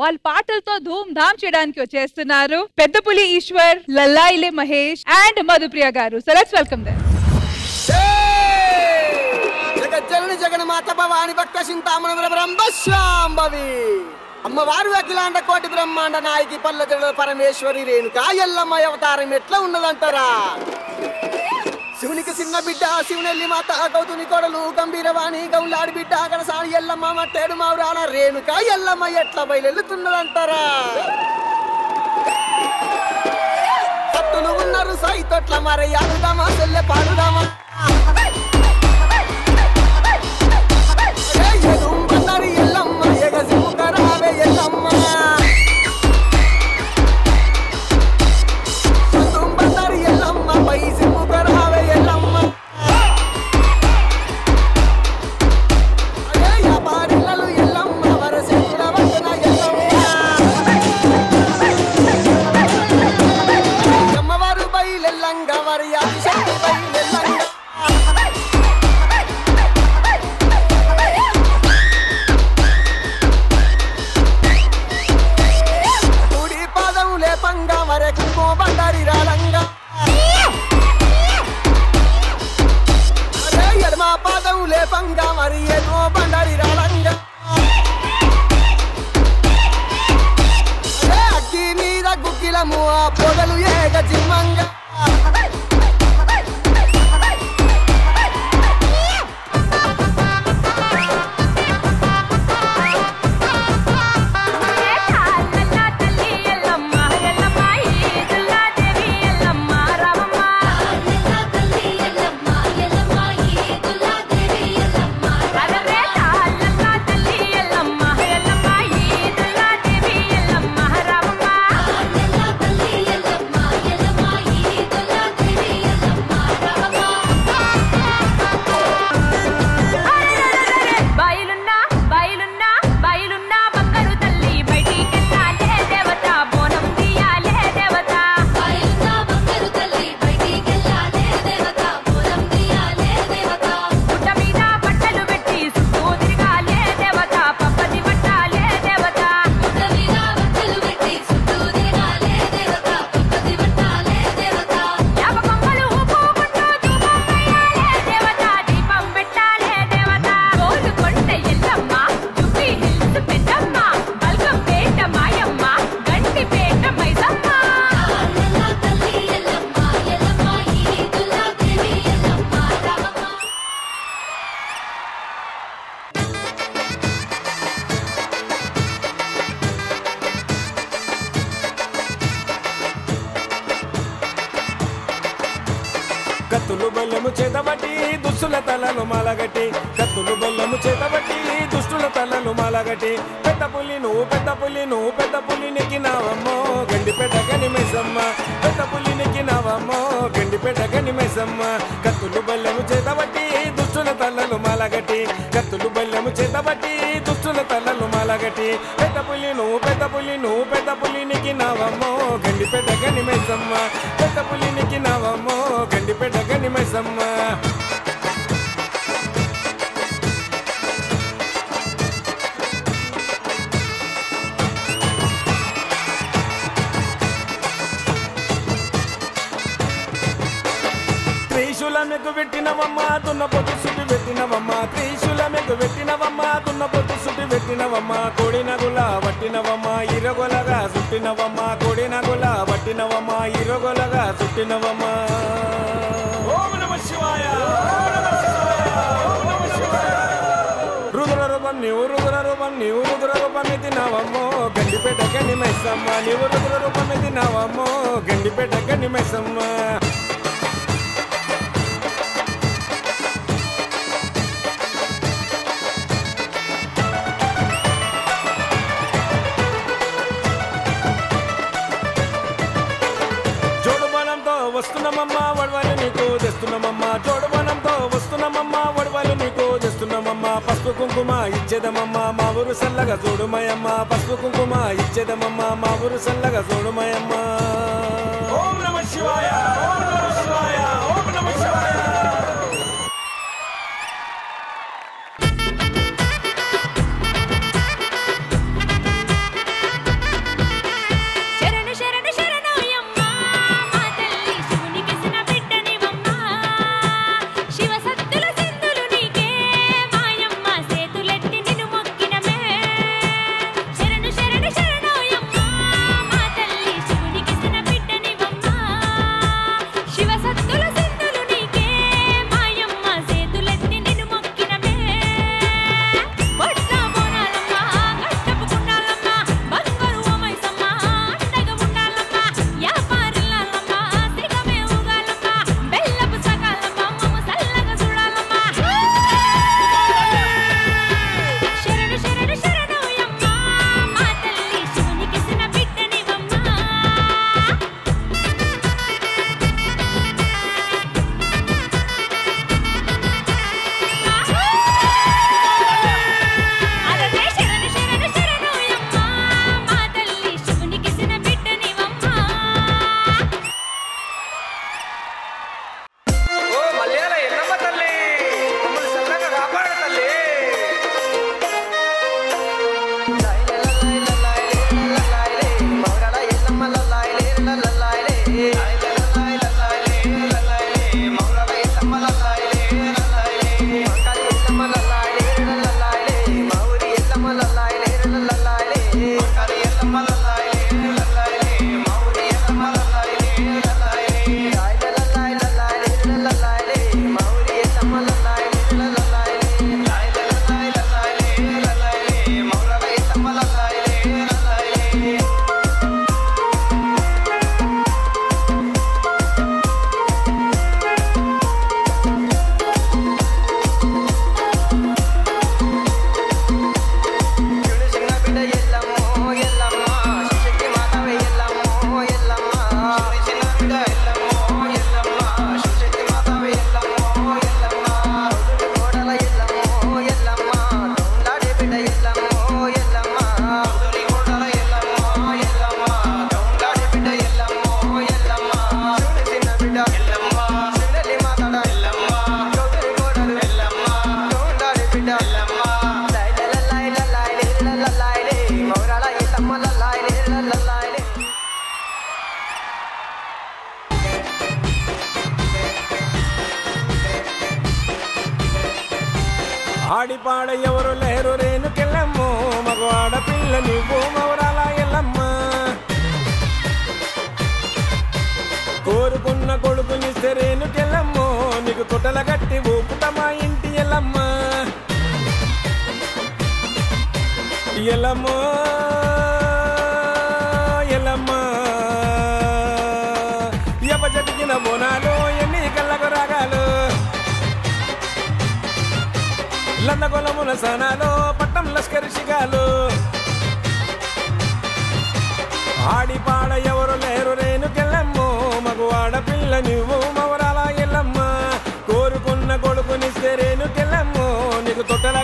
వాళ్ళ పాటలతో ధూమ్ ధామ్ చేయడానికి వచ్చేస్తున్నారు Peddapuli Eshwar, Lallayile Mahesh and Madhupriya garu. So let's welcome them. జగజ్జనని జగన్మాత భవాని భక్త చింతామణ బ్రహ్మశాంభవి అమ్మవారు అఖిలాండ కోటి బ్రహ్మాండ నాయకి పల్లె పరమేశ్వరి రేణుకా ఎల్లమ్మ అవతారం ఎట్లా ఉన్నదంటారా? శివునికి చిన్న బిడ్డ శివునెల్లి మాత గౌతుని కొడలు గంభీరవాణి గౌలాడి బిడ్డ గడసాని ఎల్లమ్మ మట్టేడు మావురాల రేణుకా ఎల్లమ్మ ఎట్లా బయలుతున్నదంటారా? పట్టులు ఉన్నారు సైతొట్ల మరి ఆడుదామా చెల్లె పాడుదామా ఎల్లమ్మ ఎగసిముకరావే ఎల్లమ్మ ఎల్లమ్మ పై సిముకరావే ఎల్లమ్మ వ్యాపారిల్లలు ఎల్లమ్మ వరసేతుల వద్దన ఎల్లమ్మ అమ్మవారు బయలెల్లంగా మరి ఆదిశక్తి బయలెల్లంగా బండారి రాలంగా ఎడమ పాదం లేపంగా మరి ఏదో బండారి రాలంగా అగ్గి మీద గుగ్గిలము ఆ పొగలు ఏగ జిమ్మంగా కత్తులు బల్లెము చేతబట్టి దుష్టుల తలలు మాలగట్టి కత్తులు బల్లెము చేతబట్టి దుష్టుల తలలు మాలగట్టి పెద్ద పులి నువ్వు పెద్ద పులి నెక్కినావమ్మో గండిపేట గనిమేసమ్మ పెద్ద పులి నెక్కినావమ్మో గండిపేట గనిమేసమ్మ కత్తులు బల్లెము చేతబట్టి దుష్టుల తలలు మాలగట్టి కత్తులు బల్లెము చేతబట్టి దుష్టుల తలలు మాలగట్టి పెద్ద పులి నువ్వు పెద్ద పులి నెక్కినావమ్మో గండిపేట గనిమేసమ్మ పెద్ద పులి నెక్కినావమ్మో గండిపేట గనిమేసమ్మ త్రిశూలమెకు పెట్టినవమ్మ దున్నపోతు సుటి పెట్టినవమ్మ త్రిశూలమెకు పెట్టినవమ్మ దున్నపోతు సుటి పెట్టినవమ్మ కోడినగుల పట్టినవమ్మ ఇరగొలగా సుట్టినవమ్మ కోడినగుల పట్టినవమ్మ ఇరగొలగా సుట్టినవమ్మ. ఓం నమః శివాయ రుద్రరూపం నీవు రుద్రరూపం ఎత్తినావమ్మో గండిపేట గనిమేసమ్మ నీవు రుద్రరూపం ఎత్తినావమ్మో గండిపేట గనిమేసమ్మ. వస్తున్నామమ్మ వడవలు నీకు తెస్తున్నామమ్మ జోడువనంతో వస్తున్నామమ్మ వడవలు నీకు తెస్తున్నామమ్మ పసుపు కుంకుమ ఇచ్చేదమమ్మ మా ఊరు సల్లగా చూడుమయమ్మ పసుపు కుంకుమ ఇచ్చేదమమ్మ మా ఊరు సల్లగా చూడుమయమ్మ. ఓం నమః శివాయ ఓం నమః శివాయ ఓం నమః శివాయ. ఆడిపాడ ఎవరు లేరు రేణుకెళ్ళమ్మో మగ ఆడపిల్ల నువ్వు మౌరాల ఎల్లమ్మ కోరుకున్న కొడుకునిస్తే రేణుకెళ్ళమ్మో నీకు తొట్టల గట్టి ఊపుతమా ఇంటి ఎల్లమ్మ ఎల్లమ్మో ఎల్లమ్మ ఎపజటికిన బోనాలు ఎన్ని కళ్ళకు రాగాలు లందగొలముల సనాలు పట్టం లష్కరి శిగాలు ఆడిపాడ ఎవరు లేరు రేణుకెళ్ళమ్మో మగు ఆడపిల్ల నువ్వు మవరాల ఎల్లమ్మ కోరుకున్న కొడుకునిస్తే రేణుకెళ్ళమ్మో నీకు తొట్టల